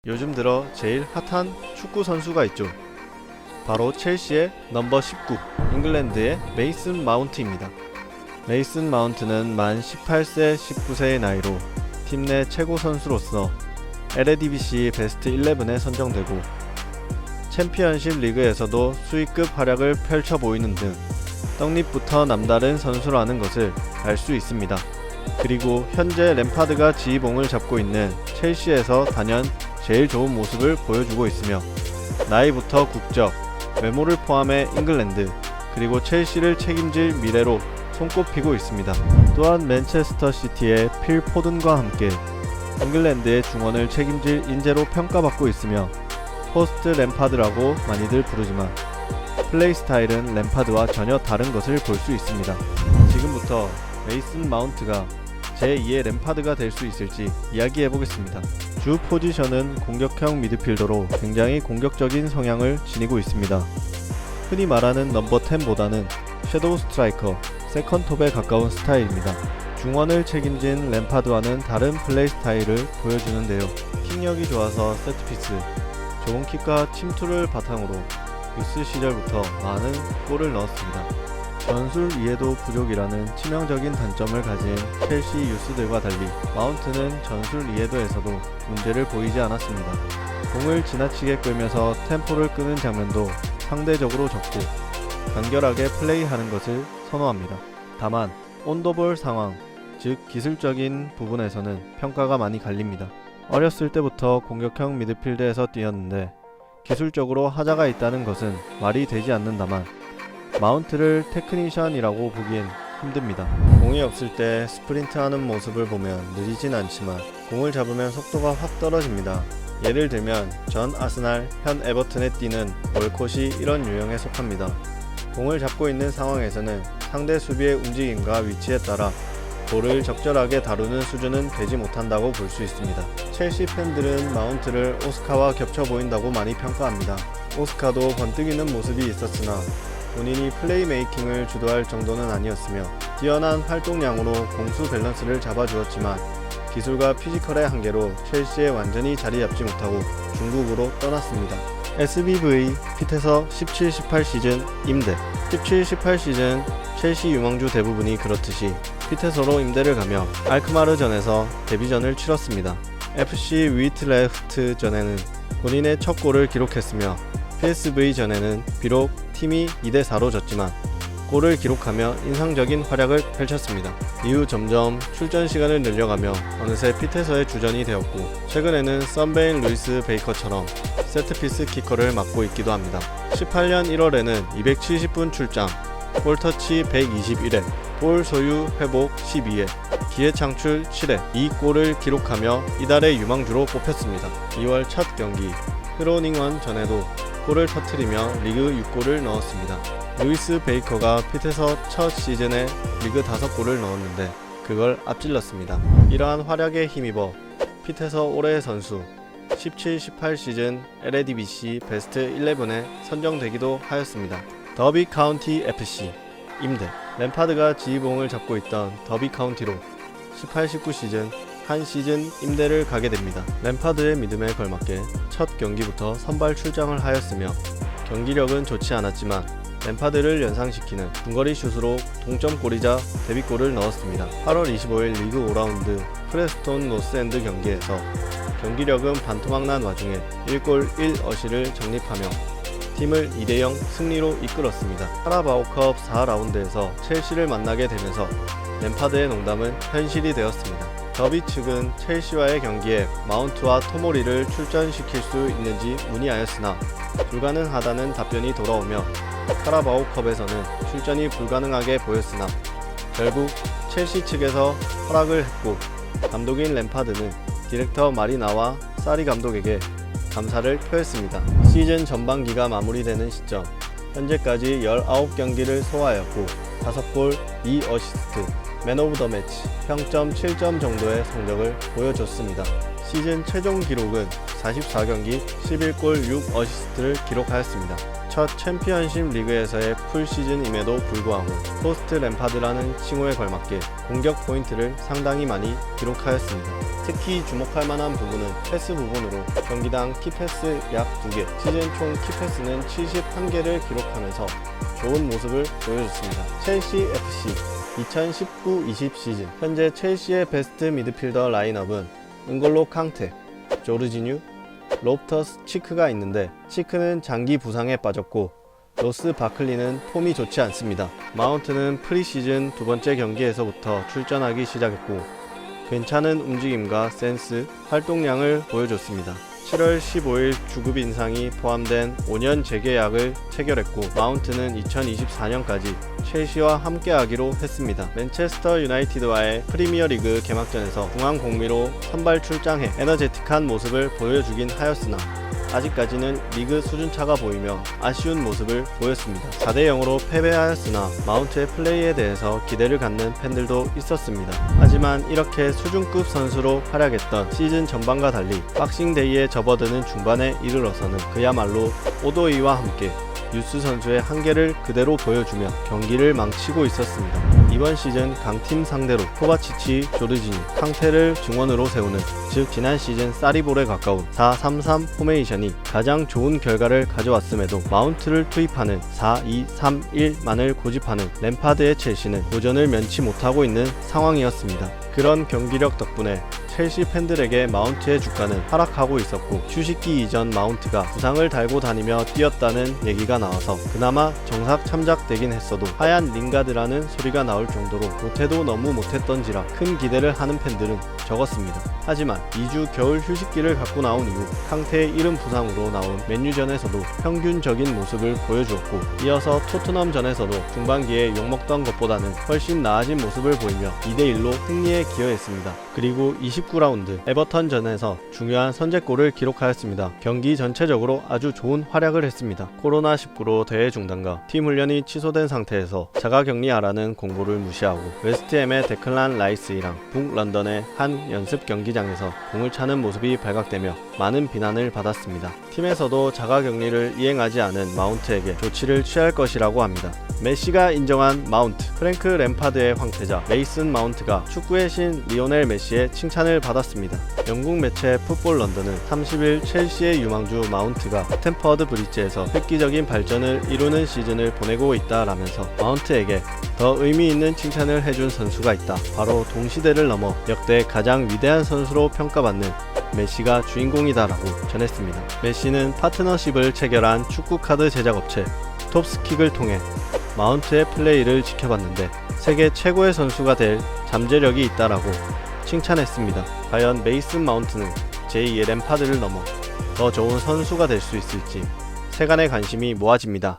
요즘 들어 제일 핫한 축구 선수가 있죠. 바로 첼시의 넘버 19, 잉글랜드의 메이슨 마운트입니다. 메이슨 마운트는 만 18세, 19세의 나이로 팀 내 최고 선수로서 LADBC 베스트 11에 선정되고 챔피언십 리그에서도 수위급 활약을 펼쳐 보이는 등 떡잎부터 남다른 선수라는 것을 알 수 있습니다. 그리고 현재 램파드가 지휘봉을 잡고 있는 첼시에서 단연 제일 좋은 모습을 보여주고 있으며 나이부터 국적, 외모를 포함해 잉글랜드 그리고 첼시를 책임질 미래로 손꼽히고 있습니다. 또한 맨체스터 시티의 필 포든과 함께 잉글랜드의 중원을 책임질 인재로 평가받고 있으며 포스트 램파드라고 많이들 부르지만 플레이 스타일은 램파드와 전혀 다른 것을 볼 수 있습니다. 지금부터 메이슨 마운트가 제2의 램파드가 될 수 있을지 이야기해보겠습니다. 주 포지션은 공격형 미드필더로 굉장히 공격적인 성향을 지니고 있습니다. 흔히 말하는 넘버 10보다는 섀도우 스트라이커, 세컨톱에 가까운 스타일입니다. 중원을 책임진 램파드와는 다른 플레이 스타일을 보여주는데요. 킥력이 좋아서 세트피스, 좋은 킥과 침투를 바탕으로 유스 시절부터 많은 골을 넣었습니다. 전술 이해도 부족이라는 치명적인 단점을 가진 첼시 유스들과 달리 마운트는 전술 이해도에서도 문제를 보이지 않았습니다. 공을 지나치게 끌면서 템포를 끄는 장면도 상대적으로 적고 간결하게 플레이하는 것을 선호합니다. 다만 온더볼 상황, 즉 기술적인 부분에서는 평가가 많이 갈립니다. 어렸을 때부터 공격형 미드필드에서 뛰었는데 기술적으로 하자가 있다는 것은 말이 되지 않는다만 마운트를 테크니션이라고 보기엔 힘듭니다. 공이 없을 때 스프린트하는 모습을 보면 느리진 않지만 공을 잡으면 속도가 확 떨어집니다. 예를 들면 전 아스날, 현 에버튼에 뛰는 월콧이 이런 유형에 속합니다. 공을 잡고 있는 상황에서는 상대 수비의 움직임과 위치에 따라 볼을 적절하게 다루는 수준은 되지 못한다고 볼 수 있습니다. 첼시 팬들은 마운트를 오스카와 겹쳐 보인다고 많이 평가합니다. 오스카도 번뜩이는 모습이 있었으나 본인이 플레이메이킹을 주도할 정도는 아니었으며 뛰어난 활동량으로 공수 밸런스를 잡아주었지만 기술과 피지컬의 한계로 첼시에 완전히 자리 잡지 못하고 중국으로 떠났습니다. SBV 핏에서 17-18 시즌 임대 17-18 시즌 첼시 유망주 대부분이 그렇듯이 핏에서로 임대를 가며 알크마르전에서 데뷔전을 치렀습니다. FC 위트레흐트 전에는 본인의 첫 골을 기록했으며 PSV 전에는 비록 팀이 2대4로 졌지만 골을 기록하며 인상적인 활약을 펼쳤습니다. 이후 점점 출전 시간을 늘려가며 어느새 핏에서의 주전이 되었고 최근에는 썬베인 루이스 베이커처럼 세트피스 키커를 맡고 있기도 합니다. 18년 1월에는 270분 출장, 볼터치 121회, 볼 소유 회복 12회, 기회 창출 7회, 이 골을 기록하며 이달의 유망주로 뽑혔습니다. 2월 첫 경기 흐로닝원 전에도 골을 터뜨리며 리그 6골을 넣었습니다. 루이스 베이커가 핏에서 첫 시즌에 리그 5골을 넣었는데 그걸 앞질렀습니다. 이러한 활약에 힘입어 핏에서 올해의 선수 17-18 시즌 LADBC 베스트 11에 선정되기도 하였습니다. 더비 카운티 FC 임대 램파드가 지휘봉을 잡고 있던 더비 카운티로 18-19 시즌 한 시즌 임대를 가게 됩니다. 램파드의 믿음에 걸맞게 첫 경기부터 선발 출장을 하였으며 경기력은 좋지 않았지만 램파드를 연상시키는 중거리 슛으로 동점골이자 데뷔골을 넣었습니다. 8월 25일 리그 5라운드 프레스톤 노스엔드 경기에서 경기력은 반토막난 와중에 1골 1어시를 적립하며 팀을 2대0 승리로 이끌었습니다. 카라바오컵 4라운드에서 첼시를 만나게 되면서 램파드의 농담은 현실이 되었습니다. 더비 측은 첼시와의 경기에 마운트와 토모리를 출전시킬 수 있는지 문의하였으나 불가능하다는 답변이 돌아오며 카라바오컵에서는 출전이 불가능하게 보였으나 결국 첼시 측에서 허락을 했고 감독인 램파드는 디렉터 마리나와 사리 감독에게 감사를 표했습니다. 시즌 전반기가 마무리되는 시점 현재까지 19경기를 소화하였고 5골 2어시스트 맨 오브 더 매치 평점 7점 정도의 성적을 보여줬습니다. 시즌 최종 기록은 44경기 11골 6어시스트를 기록하였습니다. 첫 챔피언십 리그에서의 풀시즌임에도 불구하고 포스트 램파드라는 칭호에 걸맞게 공격 포인트를 상당히 많이 기록하였습니다. 특히 주목할 만한 부분은 패스 부분으로 경기당 키패스 약 2개, 시즌 총 키패스는 71개를 기록하면서 좋은 모습을 보여줬습니다. 첼시 FC 2019-20 시즌 현재 첼시의 베스트 미드필더 라인업은 은골로 캉테, 조르지뉴, 롭터스 치크가 있는데 치크는 장기 부상에 빠졌고 로스 바클리는 폼이 좋지 않습니다. 마운트는 프리시즌 두 번째 경기에서부터 출전하기 시작했고 괜찮은 움직임과 센스, 활동량을 보여줬습니다. 7월 15일 주급 인상이 포함된 5년 재계약을 체결했고 마운트는 2024년까지 첼시와 함께하기로 했습니다. 맨체스터 유나이티드와의 프리미어리그 개막전에서 중앙 공미로 선발 출장해 에너제틱한 모습을 보여주긴 하였으나 아직까지는 리그 수준차가 보이며 아쉬운 모습을 보였습니다. 4대0으로 패배하였으나 마운트의 플레이에 대해서 기대를 갖는 팬들도 있었습니다. 하지만 이렇게 수준급 선수로 활약했던 시즌 전반과 달리 박싱데이에 접어드는 중반에 이르러서는 그야말로 오도이와 함께 유스 선수의 한계를 그대로 보여주며 경기를 망치고 있었습니다. 이번 시즌 강팀 상대로 코바치치, 조르지니, 캉테를 중원으로 세우는 즉 지난 시즌 사리볼에 가까운 4-3-3 포메이션이 가장 좋은 결과를 가져왔음에도 마운트를 투입하는 4-2-3-1만을 고집하는 램파드의 첼시는 도전을 면치 못하고 있는 상황이었습니다. 그런 경기력 덕분에 첼시 팬들에게 마운트의 주가는 하락하고 있었고 휴식기 이전 마운트가 부상을 달고 다니며 뛰었다는 얘기가 나와서 그나마 정삭 참작되긴 했어도 하얀 링가드라는 소리가 나올 정도로 못해도 너무 못했던지라 큰 기대를 하는 팬들은 적었습니다. 하지만 2주 겨울 휴식기를 갖고 나온 이후 캉테의 이른 부상으로 나온 맨유전에서도 평균적인 모습을 보여주었고 이어서 토트넘전에서도 중반기에 욕먹던 것보다는 훨씬 나아진 모습을 보이며 2대1로 승리에 기여했습니다. 그리고 29라운드 에버턴전에서 중요한 선제골을 기록하였습니다. 경기 전체적으로 아주 좋은 활약을 했습니다. 코로나19로 대회 중단과 팀 훈련이 취소된 상태에서 자가격리하라는 공고를 무시하고 웨스트햄의 데클란 라이스이랑 북런던의 한 연습 경기장에서 공을 차는 모습이 발각되며 많은 비난을 받았습니다. 팀에서도 자가격리를 이행하지 않은 마운트에게 조치를 취할 것이라고 합니다. 메시가 인정한 마운트, 프랭크 램파드의 황태자 메이슨 마운트가 축구의 신 리오넬 메시의 칭찬을 받았습니다. 영국 매체 풋볼 런던은 30일 첼시의 유망주 마운트가 스탬퍼드 브리지에서 획기적인 발전을 이루는 시즌을 보내고 있다라면서 마운트에게 더 의미 있는 칭찬을 해준 선수가 있다. 바로 동시대를 넘어 역대 가장 위대한 선수로 평가받는 메시가 주인공이다라고 전했습니다. 메시는 파트너십을 체결한 축구 카드 제작업체 톱스킥을 통해 마운트의 플레이를 지켜봤는데 세계 최고의 선수가 될 잠재력이 있다라고 칭찬했습니다. 과연 메이슨 마운트는 제2의 램파드를 넘어 더 좋은 선수가 될 수 있을지 세간의 관심이 모아집니다.